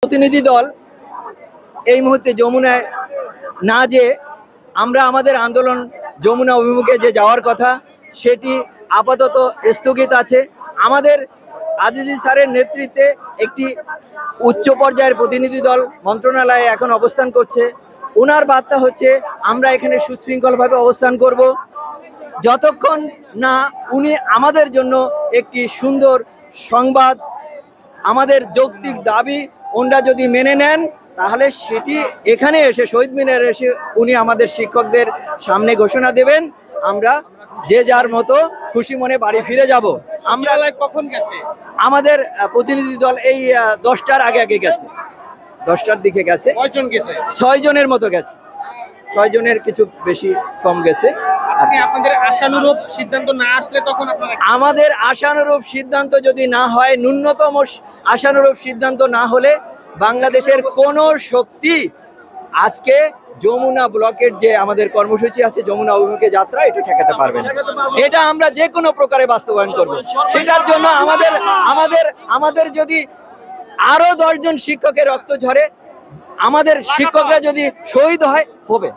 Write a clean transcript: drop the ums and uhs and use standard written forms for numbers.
প্রতিনিধি দল এই মুহূর্তে যমুনায় না যে আমরা আমাদের আন্দোলন যমুনা অভিমুখে যে যাওয়ার কথা সেটি আপাতত স্থগিত আছে। আমাদের আজিজি স্যারের নেতৃত্বে একটি উচ্চ পর্যায়ের প্রতিনিধি দল মন্ত্রণালয়ে এখন অবস্থান করছে। ওনার বার্তা হচ্ছে আমরা এখানে সুশৃঙ্খলভাবে অবস্থান করব যতক্ষণ না উনি আমাদের জন্য একটি সুন্দর সংবাদ, আমাদের যৌক্তিক দাবি ওনারা যদি মেনে নেন তাহলে সেটি এখানে এসে শহীদ মিনারে এসে উনি আমাদের শিক্ষকদের সামনে ঘোষণা দেবেন। আমরা যে যার মতো খুশি মনে বাড়ি ফিরে যাব। আমরা কখন গেছে আমাদের প্রতিনিধি দল এই 10টার আগে গেছে, 10টার দিকে গেছে। কয়জন গেছে? 6 জনের মতো গেছে, 6 জনের কিছু বেশি কম গেছে। আপনাদের আশানুরূপ সিদ্ধান্ত না আসলে তখন আপনারা আমাদের আশানুরূপ সিদ্ধান্ত যদি না হয়, ন্যূনতম আশানুরূপ সিদ্ধান্ত না হলে বাংলাদেশের কোনো শক্তি আজকে যমুনা ব্লকের যে আমাদের কর্মসূচি আছে যমুনা অভিমুখে যাত্রা এটা ঠেকাতে পারবে না। এটা আমরা যে কোনো প্রকারে বাস্তবায়ন করব। সেটার জন্য আমাদের যদি আরো 10 জন শিক্ষকের রক্ত ঝরে, আমাদের শিক্ষকরা যদি শহীদ হয় হবে।